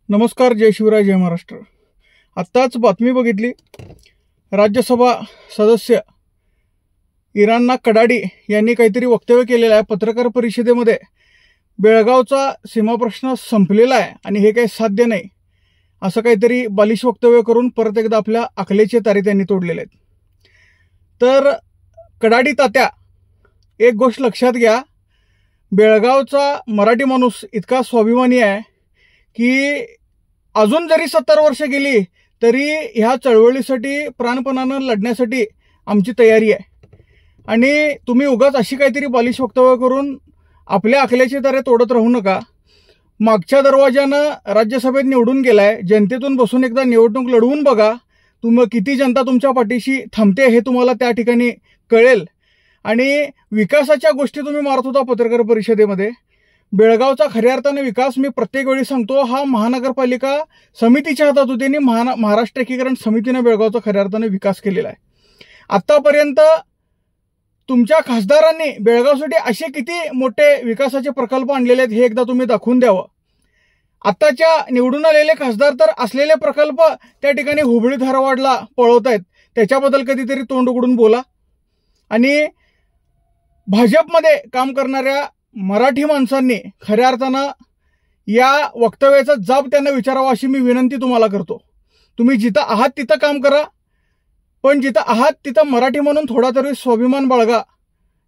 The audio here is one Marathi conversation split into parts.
नमस्कार, जय शिवराय, जय महाराष्ट्र। आत्ताच बातमी बघितली, राज्यसभा सदस्य इराणा कडाडी यांनी काहीतरी वक्तव्य केलेलं आहे पत्रकार परिषदेमध्ये। बेळगावचा सीमाप्रश्न संपलेला आहे आणि हे काही साध्य नाही असं काहीतरी बालिश वक्तव्य करून परत एकदा आपल्या अकलेचे तारे त्यांनी तोडलेले आहेत। तर कडाडी तात्या, एक गोष्ट लक्षात घ्या, बेळगावचा मराठी माणूस इतका स्वाभिमानी आहे की अजून जरी 70 वर्ष गेली तरी ह्या चळवळीसाठी प्राणपणानं लढण्यासाठी आमची तयारी आहे। आणि तुम्ही उगाच अशी काहीतरी बालिश वक्तव्य करून आपल्या अकलेचे तारे तोडत राहू नका। मागच्या दरवाजानं राज्यसभेत निवडून गेलाय, जनतेतून बसून एकदा निवडणूक लढवून बघा, किती जनता तुमच्या पाठीशी थांबते हे तुम्हाला त्या ठिकाणी कळेल। आणि विकासाच्या गोष्टी तुम्ही मारत होता पत्रकार परिषदेमध्ये। बेळगावचा खऱ्या अर्थाने विकास मी प्रत्येक वेळी सांगतो, हा महानगरपालिका समितीच्या हातात होती आणि महाराष्ट्र एकीकरण समितीने बेळगावचा खऱ्या अर्थाने विकास केलेला आहे। आतापर्यंत तुमच्या खासदारांनी बेळगावसाठी असे किती मोठे विकासाचे प्रकल्प आणलेले आहेत हे एकदा तुम्ही दाखवून द्यावं। आताच्या निवडून आलेले खासदार तर असलेले प्रकल्प त्या ठिकाणी हुबळी धारवाडला पळवत आहेत, त्याच्याबद्दल कधीतरी तोंड उघडून बोला। आणि भाजपमध्ये काम करणाऱ्या मराठी माणसांनी खऱ्या अर्थानं या वक्तव्याचा जाब त्यांना विचारावा अशी मी विनंती तुम्हाला करतो। तुम्ही जिथं आहात तिथं काम करा, पण जिथं आहात तिथं मराठी म्हणून थोडा तरी स्वाभिमान बाळगा,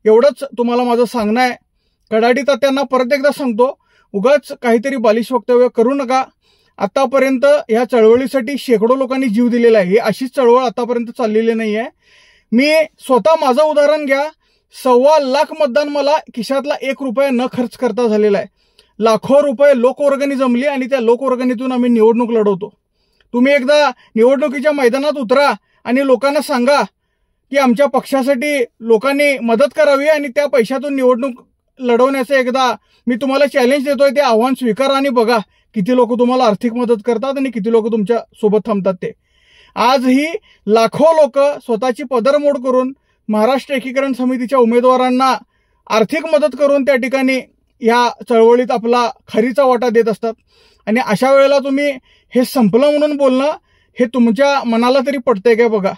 एवढंच तुम्हाला माझं सांगणं आहे। कडाडी तात्यांना परत एकदा सांगतो, उगाच काहीतरी बालिश वक्तव्य करू नका। आतापर्यंत या चळवळीसाठी शेकडो लोकांनी जीव दिलेला आहे, ही अशीच चळवळ आतापर्यंत चाललेली नाही आहे। मी स्वतः माझं उदाहरण घ्या, 1.25 लाख मतदान मला खिशातला 1 रुपया न खर्च करता झालेला आहे। लाखो रुपये लोकवर्गणी जमली आणि त्या लोकवर्गणीतून आम्ही निवडणूक लढवतो। तुम्ही एकदा निवडणुकीच्या मैदानात उतरा आणि लोकांना सांगा की आमच्या पक्षासाठी लोकांनी मदत करावी आणि त्या पैशातून निवडणूक लढवण्याचं एकदा मी तुम्हाला चॅलेंज देतोय, ते आव्हान स्वीकारा आणि बघा किती लोक तुम्हाला आर्थिक मदत करतात आणि किती लोक तुमच्या सोबत थांबतात। ते आजही लाखो लोक स्वतःची पदरमोड करून महाराष्ट्र एकीकरण समितीच्या उमेदवारांना आर्थिक मदत करून त्या ठिकाणी या चळवळीत आपला खरीचा वाटा देत असतात। आणि अशा वेळेला तुम्ही हे संपलं म्हणून बोलणं हे तुमच्या मनाला तरी पटतंय काय बघा।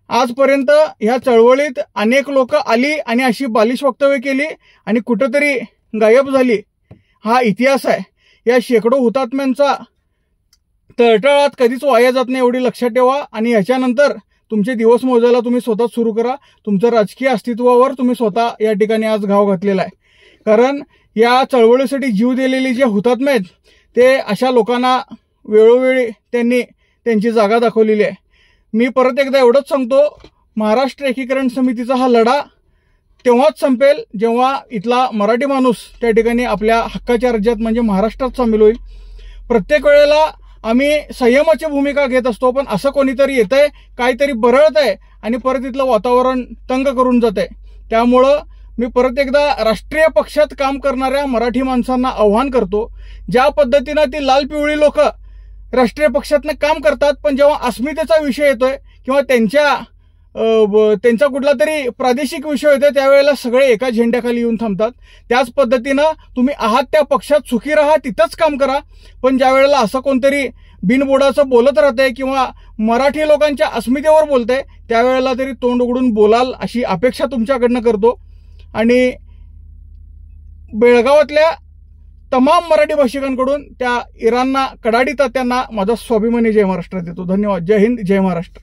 आजपर्यंत ह्या चळवळीत अनेक लोक आली आणि अशी बालिश वक्तव्य केली आणि कुठंतरी गायब झाली, हा इतिहास आहे। या शेकडो हुतात्म्यांचा तळतळात कधीच वाया जात नाही एवढी लक्षात ठेवा। आणि ह्याच्यानंतर तुमचे दिवस मोजायला तुम्ही स्वतः सुरू करा। तुमच्या राजकीय अस्तित्वावर तुम्ही स्वतः या ठिकाणी आज घाव घातलेला आहे, कारण या चळवळीसाठी जीव दिलेले जे हुतात्मे आहेत ते अशा लोकांना वेळोवेळी त्यांनी त्यांची जागा दाखवलेली आहे। मी परत एकदा एवढंच सांगतो, महाराष्ट्र एकीकरण समितीचा हा लढा तेव्हाच संपेल जेव्हा इथला मराठी माणूस त्या ठिकाणी आपल्या हक्काच्या राज्यात म्हणजे महाराष्ट्रात सामील होईल। प्रत्येक वेळेला आम्ही संयमाची भूमिका घेत असतो, पण असं कोणीतरी येतंय, काहीतरी बरळत आहे आणि परत इथलं वातावरण तंग करून जात आहे। त्यामुळं मी परत एकदा राष्ट्रीय पक्षात काम करणाऱ्या मराठी माणसांना आव्हान करतो, ज्या पद्धतीनं ती लाल पिवळी लोक राष्ट्रीय पक्षातनं काम करतात, पण जेव्हा अस्मितेचा विषय येतोय किंवा त्यांचा कुठला तरी प्रादेशिक विषय येतोय त्यावेळेला सगळे एका झेंड्याखाली येऊन थांबतात। त्याच पद्धतीनं तुम्ही आहात त्या पक्षात सुखी राहा, तिथंच काम करा, पण ज्या वेळेला असं कोणतरी बिनबोडाचं बोलत राहतंय किंवा मराठी लोकांच्या अस्मितेवर बोलतंय त्यावेळेला तरी तोंड उघडून बोलाल अशी अपेक्षा तुमच्याकडनं करतो। आणि बेळगावातल्या तमाम मराठी भाषिकांकडून त्या इराणा कडाडी तात्यांना माझा स्वाभिमानी जय महाराष्ट्र देतो। धन्यवाद। जय हिंद, जय महाराष्ट्र।